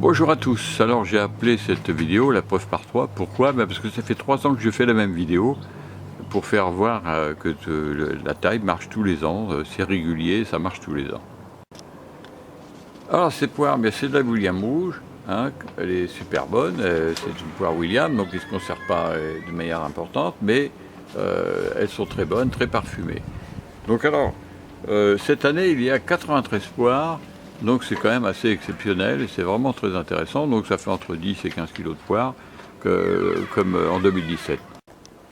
Bonjour à tous, alors j'ai appelé cette vidéo la preuve par 3, pourquoi? Parce que ça fait 3 ans que je fais la même vidéo pour faire voir que la taille marche tous les ans, c'est régulier, ça marche tous les ans. Alors cette poire, c'est de la William rouge, hein, elle est super bonne, c'est une poire William, donc ils ne se conservent pas de manière importante, mais elles sont très bonnes, très parfumées. Donc alors, cette année il y a 93 poires, donc c'est quand même assez exceptionnel et c'est vraiment très intéressant, donc ça fait entre 10 et 15 kg de poires, comme en 2017.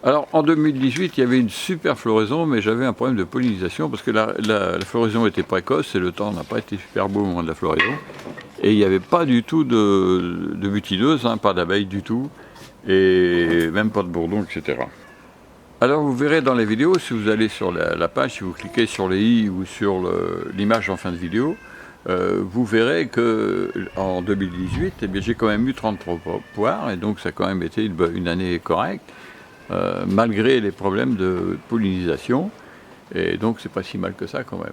Alors en 2018 il y avait une super floraison, mais j'avais un problème de pollinisation parce que la floraison était précoce et le temps n'a pas été super beau au moment de la floraison. Et il n'y avait pas du tout de butineuses, hein, pas d'abeilles du tout, et même pas de bourdons, etc. Alors vous verrez dans les vidéos, si vous allez sur la page, si vous cliquez sur les i ou sur l'image en fin de vidéo, vous verrez que en 2018, j'ai quand même eu 33 poires, et donc ça a quand même été une année correcte, malgré les problèmes de pollinisation, et donc c'est pas si mal que ça quand même.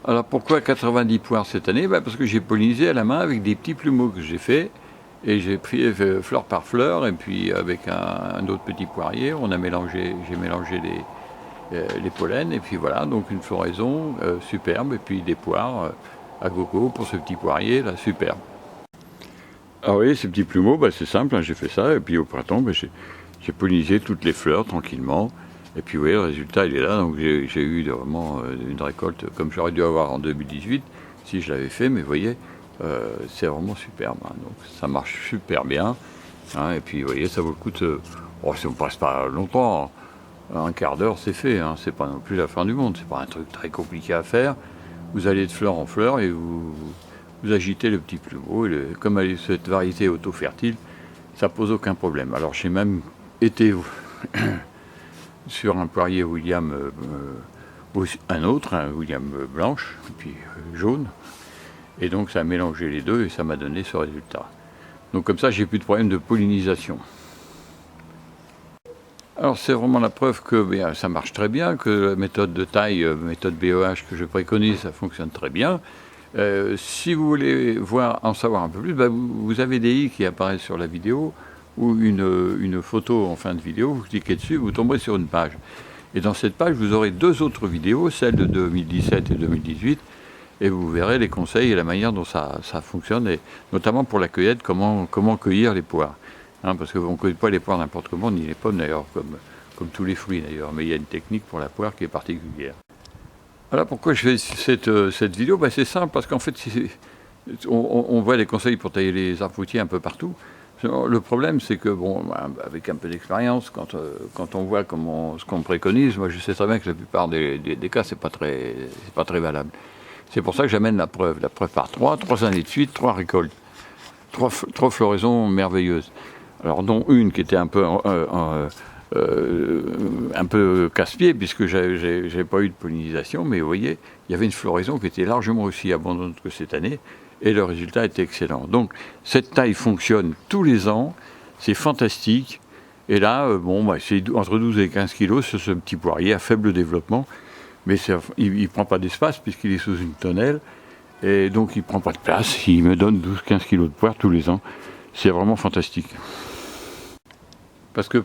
Alors pourquoi 90 poires cette année? Parce que j'ai pollinisé à la main avec des petits plumeaux que j'ai fait, et j'ai pris fleur par fleur, et puis avec un autre petit poirier, j'ai mélangé les pollens, et puis voilà, donc une floraison superbe, et puis des poires à gogo pour ce petit poirier là, superbe. Alors vous voyez, ces petits plumeaux, c'est simple, hein, j'ai fait ça, et puis au printemps, j'ai pollinisé toutes les fleurs tranquillement, et puis vous voyez, le résultat il est là, donc j'ai eu vraiment une récolte comme j'aurais dû avoir en 2018, si je l'avais fait, mais vous voyez, c'est vraiment superbe, hein, donc ça marche super bien, hein, et puis vous voyez, ça vaut le coup de... si on ne passe pas longtemps, un quart d'heure c'est fait, hein, c'est pas non plus la fin du monde, c'est pas un truc très compliqué à faire, vous allez de fleur en fleur et vous agitez le petit plumeau, et comme cette variété est auto-fertile, ça pose aucun problème. Alors j'ai même été sur un poirier William, un autre, un William blanche, et puis jaune, et donc ça a mélangé les deux et ça m'a donné ce résultat. Donc comme ça j'ai plus de problème de pollinisation. Alors c'est vraiment la preuve que ça marche très bien, que la méthode de taille, méthode BEH que je préconise, ça fonctionne très bien. Si vous voulez en savoir un peu plus, vous avez des i qui apparaissent sur la vidéo, ou une photo en fin de vidéo, vous cliquez dessus, vous tomberez sur une page. Et dans cette page, vous aurez deux autres vidéos, celle de 2017 et 2018, et vous verrez les conseils et la manière dont ça fonctionne, et notamment pour la cueillette, comment cueillir les poires. Hein, parce qu'on ne cueille pas les poires n'importe comment, ni les pommes d'ailleurs, comme tous les fruits d'ailleurs, mais il y a une technique pour la poire qui est particulière. Voilà pourquoi je fais cette vidéo, c'est simple, parce qu'en fait, on voit des conseils pour tailler les arbres fruitiers un peu partout. Le problème, c'est que, avec un peu d'expérience, quand on voit ce qu'on préconise, moi je sais très bien que la plupart des cas, c'est pas très valable. C'est pour ça que j'amène la preuve par 3 années de suite, 3 récoltes, 3 floraisons merveilleuses. Alors dont une qui était un peu casse-pied, puisque j'avais pas eu de pollinisation, mais vous voyez, il y avait une floraison qui était largement aussi abondante que cette année, et le résultat était excellent. Donc cette taille fonctionne tous les ans, c'est fantastique, et là, c'est entre 12 et 15 kg sur ce petit poirier à faible développement, mais il ne prend pas d'espace puisqu'il est sous une tonnelle, et donc il ne prend pas de place, il me donne 12-15 kg de poire tous les ans, c'est vraiment fantastique. Parce que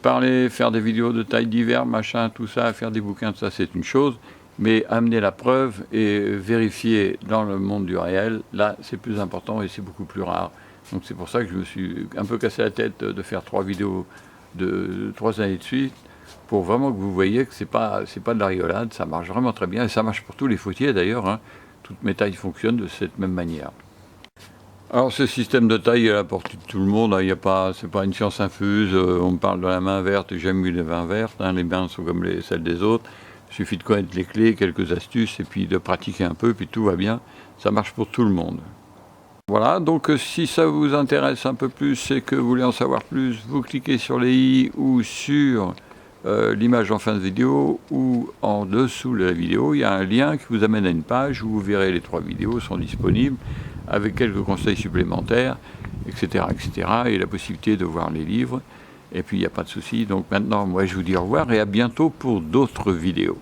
faire des vidéos de taille divers, machin, tout ça, faire des bouquins, tout ça, c'est une chose, mais amener la preuve et vérifier dans le monde du réel, là, c'est plus important et c'est beaucoup plus rare. Donc c'est pour ça que je me suis un peu cassé la tête de faire 3 vidéos de 3 années de suite, pour vraiment que vous voyez que c'est pas de la rigolade, ça marche vraiment très bien, et ça marche pour tous les fruitiers d'ailleurs, hein. Toutes mes tailles fonctionnent de cette même manière. Alors ce système de taille est à la portée de tout le monde, hein, c'est pas une science infuse, on me parle de la main verte, j'aime mieux les mains vertes, hein, les mains sont comme celles des autres, il suffit de connaître les clés, quelques astuces, et puis de pratiquer un peu, puis tout va bien, ça marche pour tout le monde. Voilà, donc si ça vous intéresse un peu plus et que vous voulez en savoir plus, vous cliquez sur les i ou sur l'image en fin de vidéo, ou en dessous de la vidéo, il y a un lien qui vous amène à une page où vous verrez les 3 vidéos sont disponibles, avec quelques conseils supplémentaires, etc., et la possibilité de voir les livres, et puis il n'y a pas de souci. Donc maintenant, moi je vous dis au revoir et à bientôt pour d'autres vidéos.